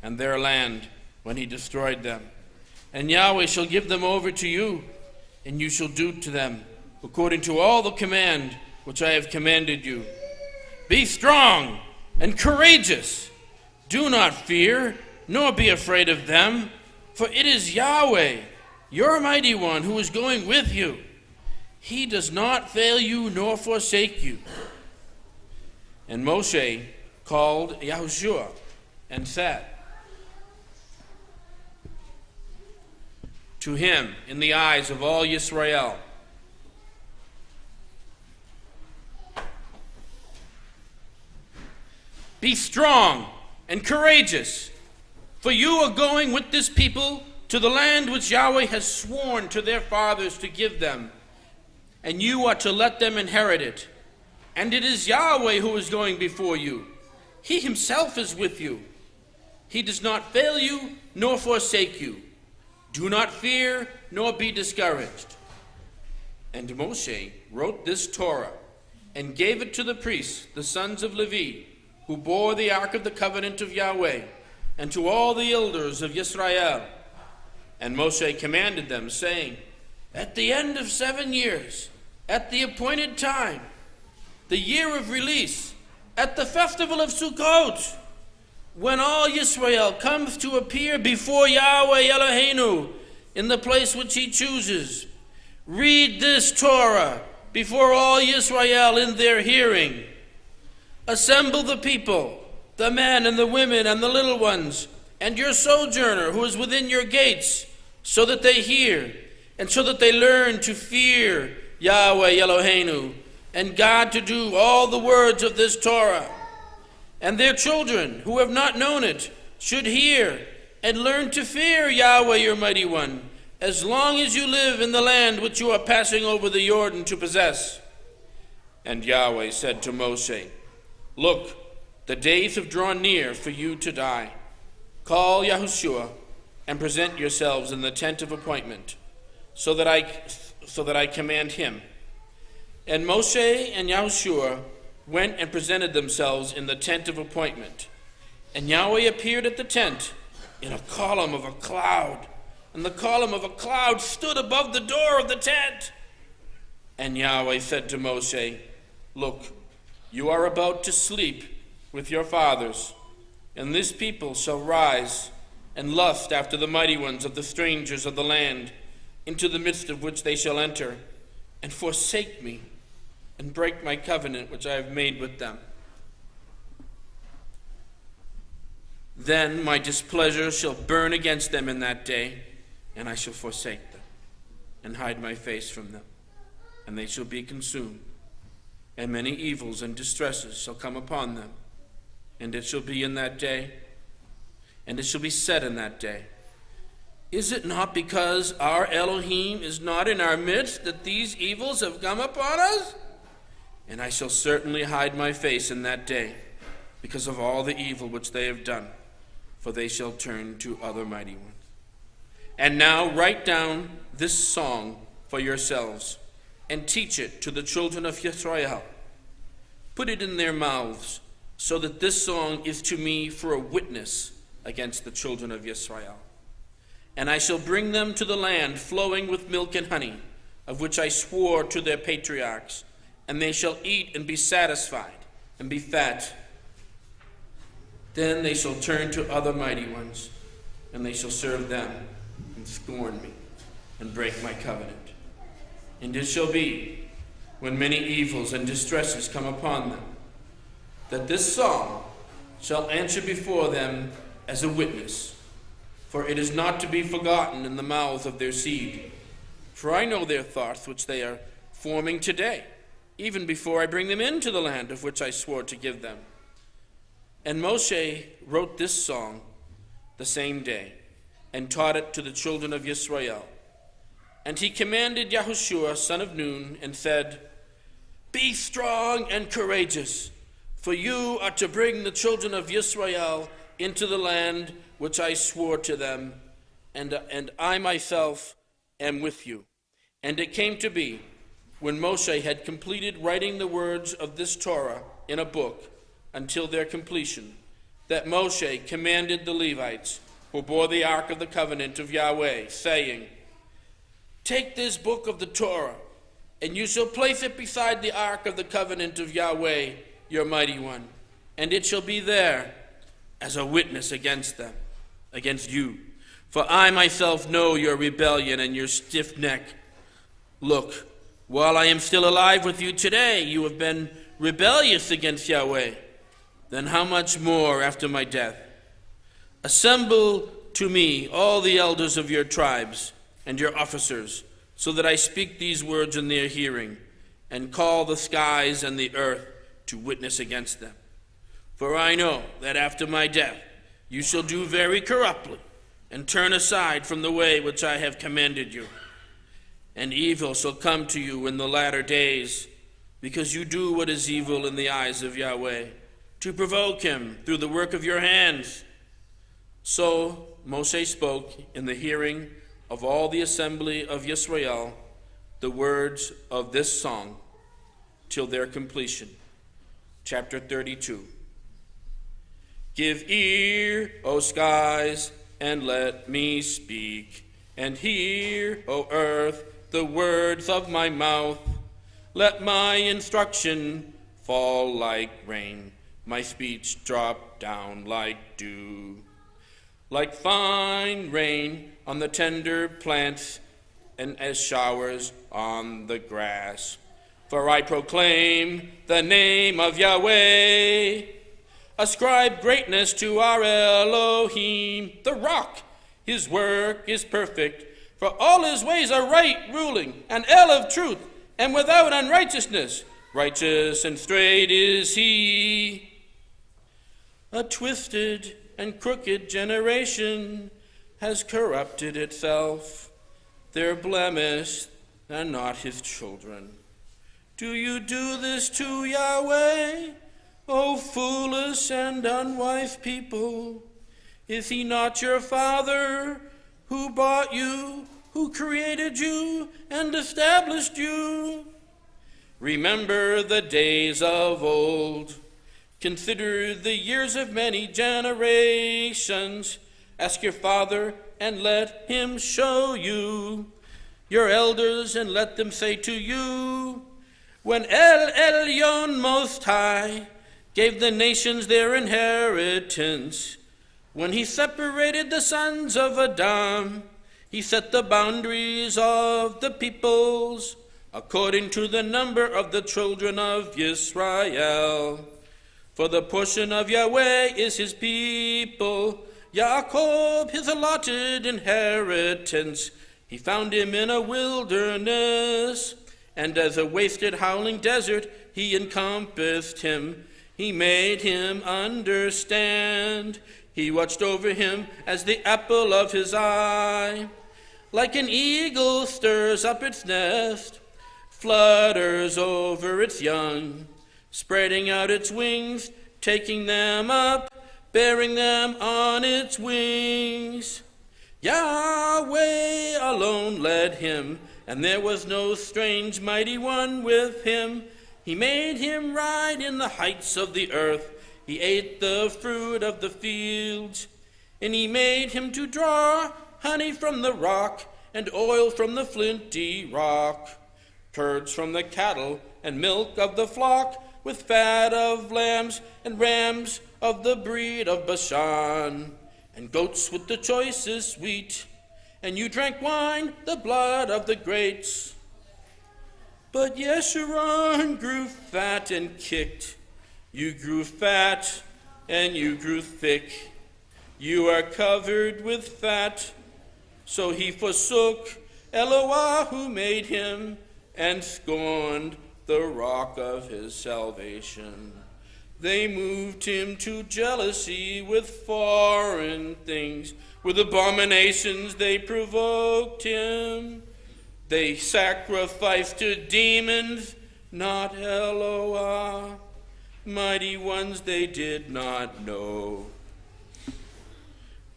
and their land when he destroyed them. And Yahweh shall give them over to you, and you shall do to them according to all the command which I have commanded you. Be strong and courageous. Do not fear, nor be afraid of them, for it is Yahweh, your mighty one, who is going with you. He does not fail you nor forsake you. And Moshe called Yahushua and said to him in the eyes of all Yisrael, be strong and courageous, for you are going with this people to the land which Yahweh has sworn to their fathers to give them, and you are to let them inherit it. And it is Yahweh who is going before you. He himself is with you. He does not fail you nor forsake you. Do not fear nor be discouraged. And Moshe wrote this Torah and gave it to the priests, the sons of Levi, who bore the ark of the covenant of Yahweh, and to all the elders of Yisrael. And Moshe commanded them, saying, at the end of 7 years, at the appointed time, the year of release, at the festival of Sukkot, when all Yisrael comes to appear before Yahweh Eloheinu in the place which he chooses, read this Torah before all Yisrael in their hearing. Assemble the people, the men and the women and the little ones, and your sojourner who is within your gates, so that they hear, and so that they learn to fear Yahweh Eloheinu, and God to do all the words of this Torah. And their children, who have not known it, should hear and learn to fear Yahweh your mighty one, as long as you live in the land which you are passing over the Jordan to possess. And Yahweh said to Moshe, look, the days have drawn near for you to die. Call Yahushua and present yourselves in the tent of appointment, so that I command him. And Moshe and Yahushua went and presented themselves in the tent of appointment. And Yahweh appeared at the tent in a column of a cloud, and the column of a cloud stood above the door of the tent. And Yahweh said to Moshe, look, you are about to sleep with your fathers, and this people shall rise and lust after the mighty ones of the strangers of the land, into the midst of which they shall enter, and forsake me, and break my covenant which I have made with them. Then my displeasure shall burn against them in that day, and I shall forsake them, and hide my face from them, and they shall be consumed. And many evils and distresses shall come upon them. And it shall be in that day, and it shall be said in that day, is it not because our Elohim is not in our midst that these evils have come upon us? And I shall certainly hide my face in that day, because of all the evil which they have done, for they shall turn to other mighty ones. And now write down this song for yourselves, and teach it to the children of Yisrael. Put it in their mouths, so that this song is to me for a witness against the children of Yisrael. And I shall bring them to the land flowing with milk and honey, of which I swore to their patriarchs, and they shall eat and be satisfied and be fat. Then they shall turn to other mighty ones, and they shall serve them and scorn me and break my covenant. And it shall be, when many evils and distresses come upon them, that this song shall answer before them as a witness, for it is not to be forgotten in the mouth of their seed. For I know their thoughts which they are forming today, even before I bring them into the land of which I swore to give them. And Moshe wrote this song the same day, and taught it to the children of Yisrael. And he commanded Yahushua, son of Nun, and said, be strong and courageous, for you are to bring the children of Yisrael into the land which I swore to them, and I myself am with you. And it came to be, when Moshe had completed writing the words of this Torah in a book until their completion, that Moshe commanded the Levites, who bore the ark of the covenant of Yahweh, saying, "Take this book of the Torah, and you shall place it beside the ark of the covenant of Yahweh, your mighty one, and it shall be there as a witness against them, against you. For I myself know your rebellion and your stiff neck. Look, while I am still alive with you today, you have been rebellious against Yahweh. Then how much more after my death? Assemble to me all the elders of your tribes and your officers, so that I speak these words in their hearing, and call the skies and the earth to witness against them. For I know that after my death you shall do very corruptly, and turn aside from the way which I have commanded you. And evil shall come to you in the latter days, because you do what is evil in the eyes of Yahweh, to provoke him through the work of your hands." So Moshe spoke in the hearing of all the assembly of Yisrael the words of this song till their completion. Chapter 32. Give ear, O skies, and let me speak, and hear, O earth, the words of my mouth. Let my instruction fall like rain, my speech drop down like dew. Like fine rain on the tender plants, and as showers on the grass. For I proclaim the name of Yahweh. Ascribe greatness to our Elohim, the rock. His work is perfect, for all his ways are right ruling, an El of truth, and without unrighteousness. Righteous and straight is he. A twisted and crooked generation has corrupted itself. They're blemished and not his children. Do you do this to Yahweh, O foolish and unwise people? Is he not your father, who bought you, who created you and established you? Remember the days of old. Consider the years of many generations. Ask your father, and let him show you. Your elders, and let them say to you, when El Elyon Most High gave the nations their inheritance, when he separated the sons of Adam, he set the boundaries of the peoples according to the number of the children of Israel. For the portion of Yahweh is his people, Jacob his allotted inheritance. He found him in a wilderness, and as a wasted howling desert he encompassed him. He made him understand. He watched over him as the apple of his eye. Like an eagle stirs up its nest, flutters over its young, spreading out its wings, taking them up, bearing them on its wings. Yahweh alone led him, and there was no strange mighty one with him. He made him ride in the heights of the earth. He ate the fruit of the fields. And he made him to draw honey from the rock, and oil from the flinty rock, curds from the cattle, and milk of the flock, with fat of lambs and rams of the breed of Bashan, and goats with the choicest wheat. And you drank wine, the blood of the grapes. But Yeshurun grew fat and kicked. You grew fat and you grew thick. You are covered with fat. So he forsook EliYah who made him, and scorned the rock of his salvation. They moved him to jealousy with foreign things. With abominations they provoked him. They sacrificed to demons, not EliYah. Mighty ones they did not know.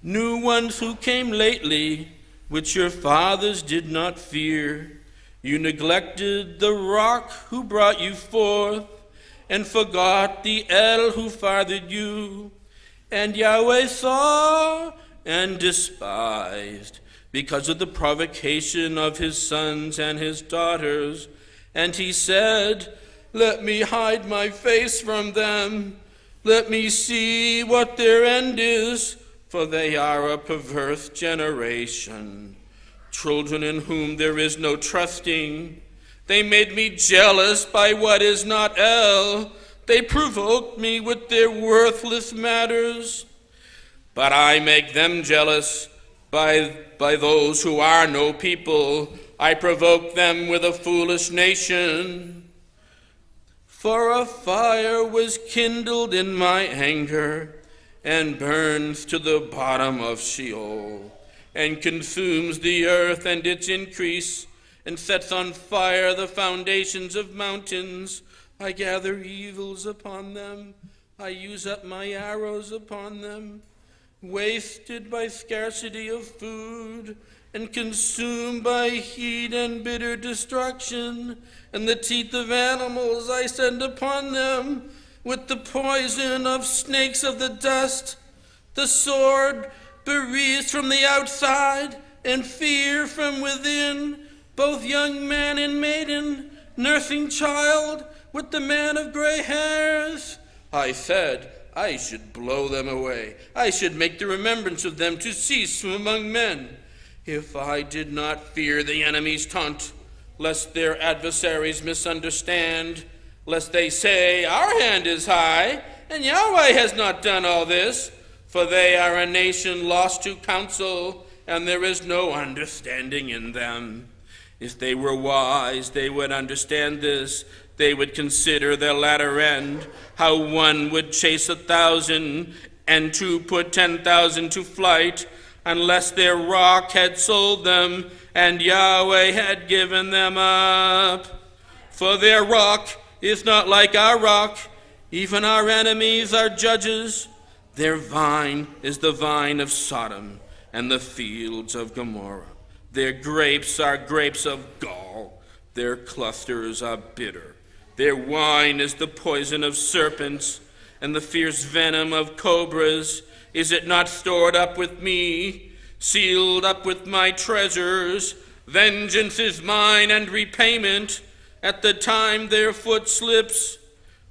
New ones who came lately, which your fathers did not fear. You neglected the rock who brought you forth, and forgot the El who fathered you. And Yahweh saw and despised because of the provocation of his sons and his daughters. And he said, let me hide my face from them. Let me see what their end is, for they are a perverse generation, children in whom there is no trusting. They made me jealous by what is not El. They provoked me with their worthless matters. But I make them jealous by those who are no people. I provoke them with a foolish nation. For a fire was kindled in my anger, and burns to the bottom of Sheol, and consumes the earth and its increase, and sets on fire the foundations of mountains. I gather evils upon them. I use up my arrows upon them. Wasted by scarcity of food, and consumed by heat and bitter destruction, and the teeth of animals I send upon them, with the poison of snakes of the dust, the sword bereaved from the outside, and fear from within, both young man and maiden, nursing child, with the man of gray hairs. I said, I should blow them away. I should make the remembrance of them to cease from among men. If I did not fear the enemy's taunt, lest their adversaries misunderstand, lest they say, our hand is high, and Yahweh has not done all this, for they are a nation lost to counsel, and there is no understanding in them. If they were wise, they would understand this. They would consider their latter end, how one would chase 1,000, and two put 10,000 to flight, unless their rock had sold them, and Yahweh had given them up. For their rock is not like our rock, even our enemies are judges. Their vine is the vine of Sodom, and the fields of Gomorrah. Their grapes are grapes of gall, their clusters are bitter. Their wine is the poison of serpents, and the fierce venom of cobras. Is it not stored up with me, sealed up with my treasures? Vengeance is mine and repayment at the time their foot slips.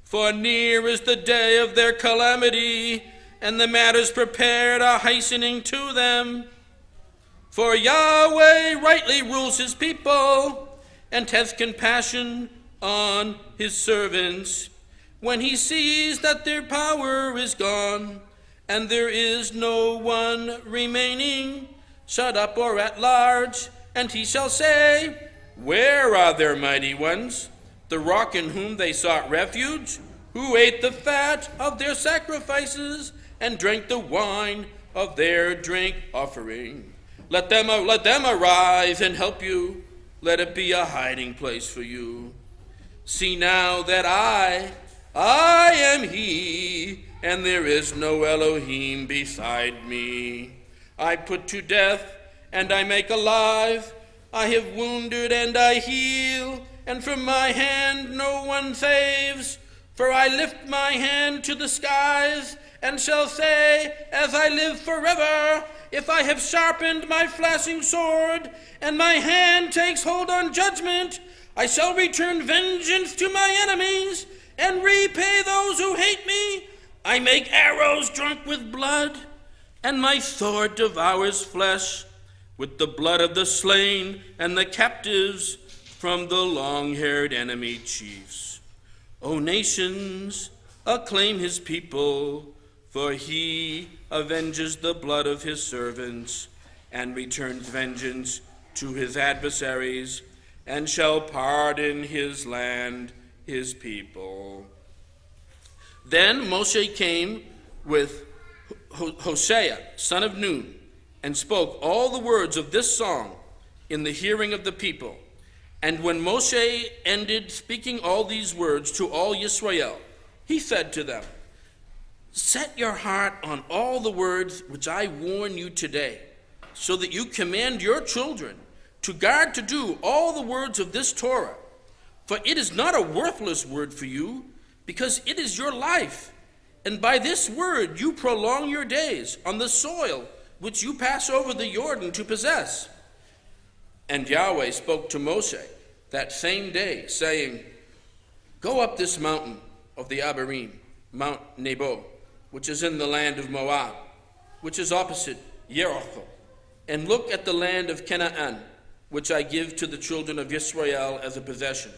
For near is the day of their calamity, and the matters prepared are hastening to them. For Yahweh rightly rules his people, and hath compassion on his servants, when he sees that their power is gone, and there is no one remaining, shut up or at large. And he shall say, where are their mighty ones, the rock in whom they sought refuge, who ate the fat of their sacrifices, and drank the wine of their drink offering? Let them arise and help you. Let it be a hiding place for you. See now that I am he, and there is no Elohim beside me. I put to death, and I make alive. I have wounded, and I heal, and from my hand no one saves. For I lift my hand to the skies, and shall say, as I live forever, if I have sharpened my flashing sword, and my hand takes hold on judgment, I shall return vengeance to my enemies, and repay those who hate me. I make arrows drunk with blood, and my sword devours flesh, with the blood of the slain and the captives from the long-haired enemy chiefs. O nations, acclaim his people, for he avenges the blood of his servants, and returns vengeance to his adversaries, and shall pardon his land, his people. Then Moshe came with Hosea, son of Nun, and spoke all the words of this song in the hearing of the people. And when Moshe ended speaking all these words to all Yisrael, he said to them, set your heart on all the words which I warn you today, so that you command your children to guard to do all the words of this Torah. For it is not a worthless word for you, because it is your life. And by this word you prolong your days on the soil which you pass over the Jordan to possess. And Yahweh spoke to Moshe that same day, saying, Go up this mountain of the Abarim, Mount Nebo, which is in the land of Moab, which is opposite Jericho, and look at the land of Canaan, which I give to the children of Israel as a possession,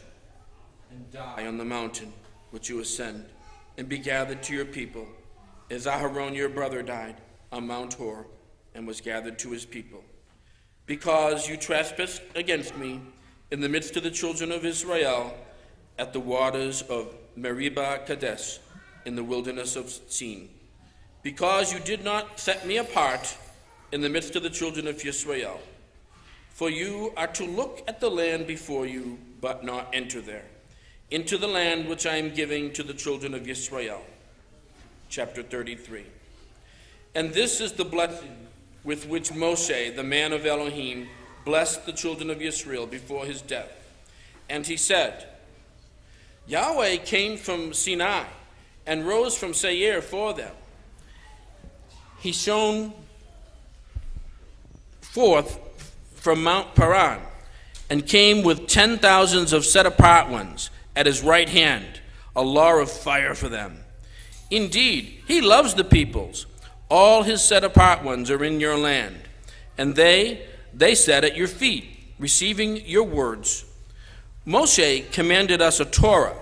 and die on the mountain which you ascend, and be gathered to your people, as Aharon your brother died on Mount Hor, and was gathered to his people. Because you trespassed against me in the midst of the children of Israel at the waters of Meribah Kadesh in the wilderness of Sin. Because you did not set me apart in the midst of the children of Israel. For you are to look at the land before you, but not enter there, into the land which I am giving to the children of Israel. Chapter 33. And this is the blessing with which Moshe, the man of Elohim, blessed the children of Israel before his death. And he said, Yahweh came from Sinai and rose from Seir for them. He shone forth from Mount Paran and came with 10,000s of set-apart ones at his right hand, a law of fire for them. Indeed, he loves the peoples. All his set-apart ones are in your land, and they sat at your feet, receiving your words. Moshe commanded us a Torah,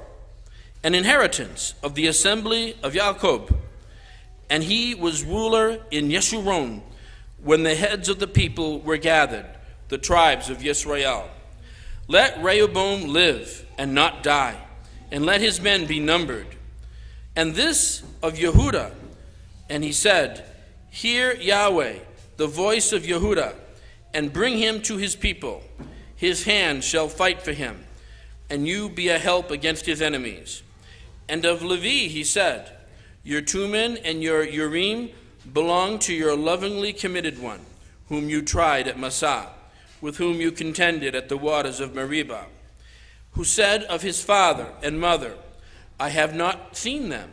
an inheritance of the assembly of Jacob, and he was ruler in Yeshurun when the heads of the people were gathered, the tribes of Yisrael. Let Rehoboam live and not die, and let his men be numbered. And this of Yehudah, and he said, Hear Yahweh, the voice of Yehudah, and bring him to his people. His hand shall fight for him, and you be a help against his enemies. And of Levi he said, Your Tumen and your Urim belong to your lovingly committed one, whom you tried at Massah, with whom you contended at the waters of Meribah, who said of his father and mother, I have not seen them.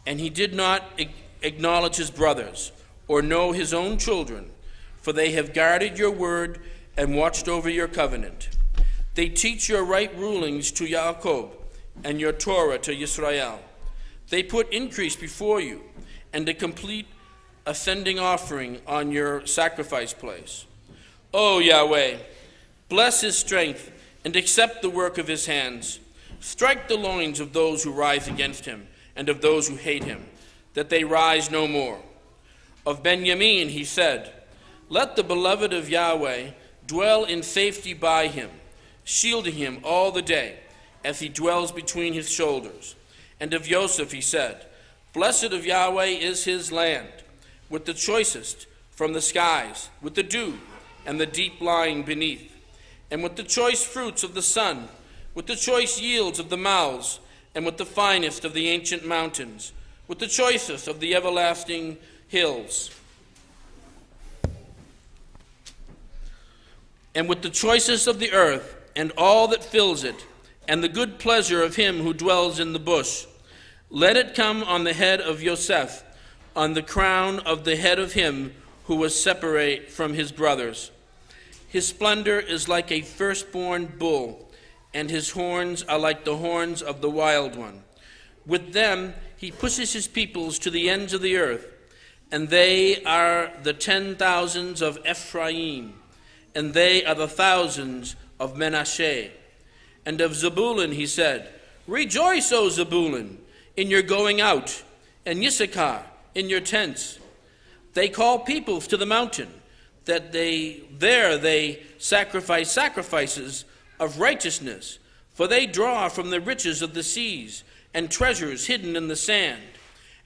And he did not acknowledge his brothers, or know his own children, for they have guarded your word and watched over your covenant. They teach your right rulings to Jacob, and your Torah to Yisrael. They put increase before you, and a complete ascending offering on your sacrifice place. O Yahweh, bless his strength, and accept the work of his hands. Strike the loins of those who rise against him, and of those who hate him, that they rise no more. Of Benjamin he said, Let the beloved of Yahweh dwell in safety by him, shielding him all the day, as he dwells between his shoulders. And of Joseph he said, Blessed of Yahweh is his land, with the choicest from the skies, with the dew and the deep lying beneath, and with the choice fruits of the sun, with the choice yields of the mouths, and with the finest of the ancient mountains, with the choicest of the everlasting hills, and with the choicest of the earth, and all that fills it, and the good pleasure of him who dwells in the bush. Let it come on the head of Yosef, on the crown of the head of him who was separate from his brothers. His splendor is like a firstborn bull, and his horns are like the horns of the wild one. With them he pushes his peoples to the ends of the earth, and they are the 10,000s of Ephraim, and they are the thousands of Manasseh. And of Zebulun he said, Rejoice, O Zebulun, in your going out, and Issachar in your tents. They call peoples to the mountain, that they sacrifice sacrifices of righteousness, for they draw from the riches of the seas and treasures hidden in the sand.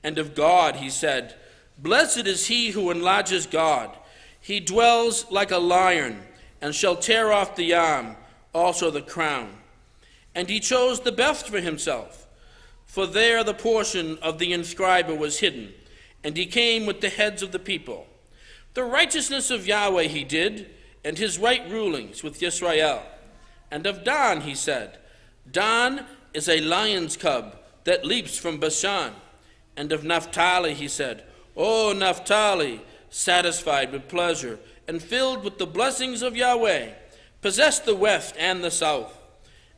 And of God he said, Blessed is he who enlarges God. He dwells like a lion, and shall tear off the arm, also the crown. And he chose the best for himself, for there the portion of the inscriber was hidden, and he came with the heads of the people. The righteousness of Yahweh he did, and his right rulings with Yisrael. And of Dan he said, Dan is a lion's cub that leaps from Bashan. And of Naphtali he said, O Naphtali, satisfied with pleasure, and filled with the blessings of Yahweh, possess the west and the south.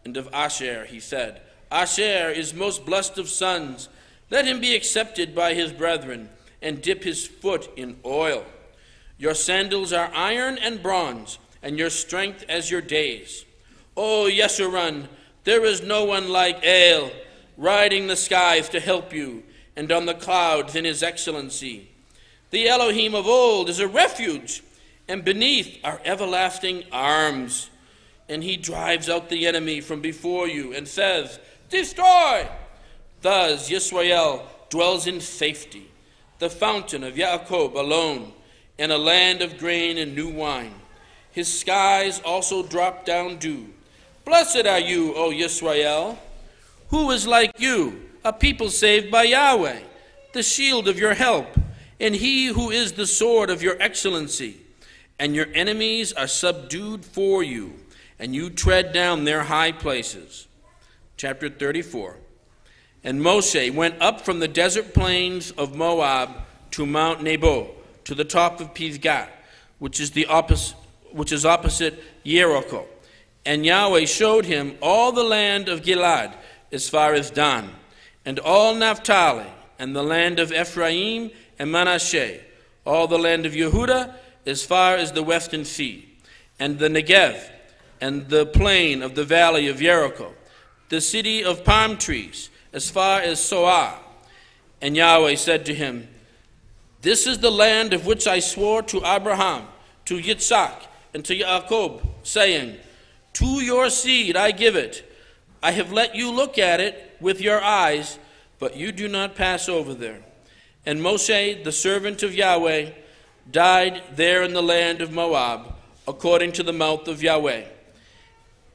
And of Asher he said, Asher is most blessed of sons. Let him be accepted by his brethren, and dip his foot in oil. Your sandals are iron and bronze, and your strength as your days. O Yeshurun, there is no one like El, riding the skies to help you, and on the clouds in his excellency. The Elohim of old is a refuge, and beneath are everlasting arms. And he drives out the enemy from before you, and says, Destroy! Thus Yisrael dwells in safety, the fountain of Yaakov alone, in a land of grain and new wine. His skies also drop down dew. Blessed are you, O Yisrael. Who is like you, a people saved by Yahweh, the shield of your help, and he who is the sword of your excellency? And your enemies are subdued for you, and you tread down their high places. Chapter 34. And Moshe went up from the desert plains of Moab to Mount Nebo, to the top of Pisgah, which is opposite Jericho. And Yahweh showed him all the land of Gilad, as far as Dan, and all Naphtali, and the land of Ephraim and Manasseh, all the land of Yehudah, as far as the western sea, and the Negev, and the plain of the valley of Jericho, the city of palm trees, as far as Soar. And Yahweh said to him, This is the land of which I swore to Abraham, to Yitzhak, and to Jacob, saying, To your seed I give it. I have let you look at it with your eyes, but you do not pass over there. And Moshe, the servant of Yahweh, died there in the land of Moab, according to the mouth of Yahweh.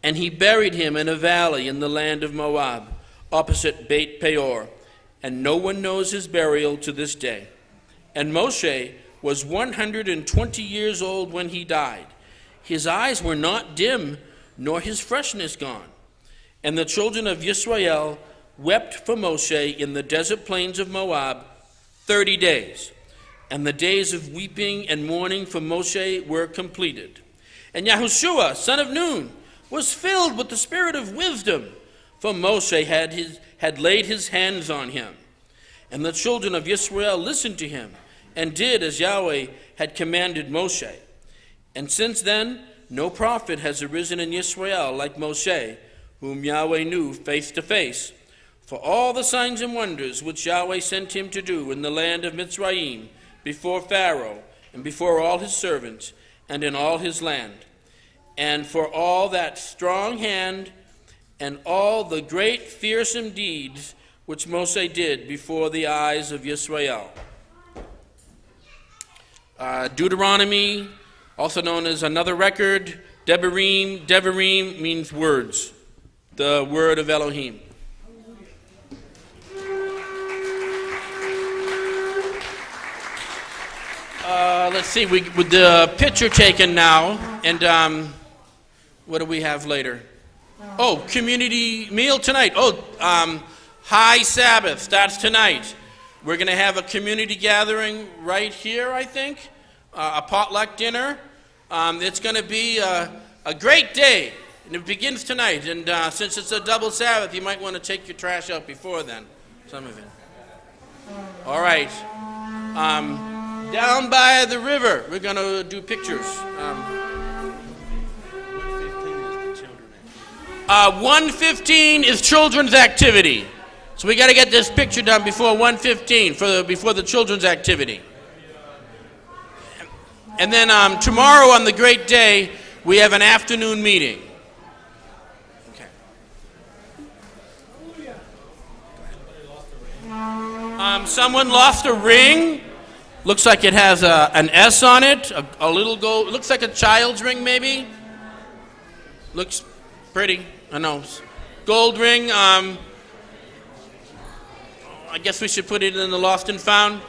And he buried him in a valley in the land of Moab, opposite Beit Peor, and no one knows his burial to this day. And Moshe was 120 years old when he died. His eyes were not dim, nor his freshness gone. And the children of Yisrael wept for Moshe in the desert plains of Moab 30 days. And the days of weeping and mourning for Moshe were completed. And Yahushua, son of Nun, was filled with the spirit of wisdom, for Moshe had laid his hands on him. And the children of Israel listened to him, and did as Yahweh had commanded Moshe. And since then, no prophet has arisen in Israel like Moshe, whom Yahweh knew face to face. For all the signs and wonders which Yahweh sent him to do in the land of Mitzrayim, before Pharaoh, and before all his servants, and in all his land. And for all that strong hand, and all the great fearsome deeds which Moshe did before the eyes of Yisrael. Deuteronomy, also known as another record, Devarim. Devarim means words, the word of Elohim. Let's see, with the picture taken now, and what do we have later? Oh, community meal tonight. High Sabbath starts tonight. We're going to have a community gathering right here, I think, a potluck dinner. It's going to be a great day, and it begins tonight. And since it's a double Sabbath, you might want to take your trash out before then, some of it. All right. Down by the river, we're going to do pictures. 1:15 is children's activity. So we got to get this picture done before 1:15 before the children's activity. And then tomorrow on the great day, we have an afternoon meeting. Okay. Someone lost a ring. Looks like it has an S on it, a little gold. Looks like a child's ring, maybe. Looks pretty. I know. Gold ring. I guess we should put it in the lost and found.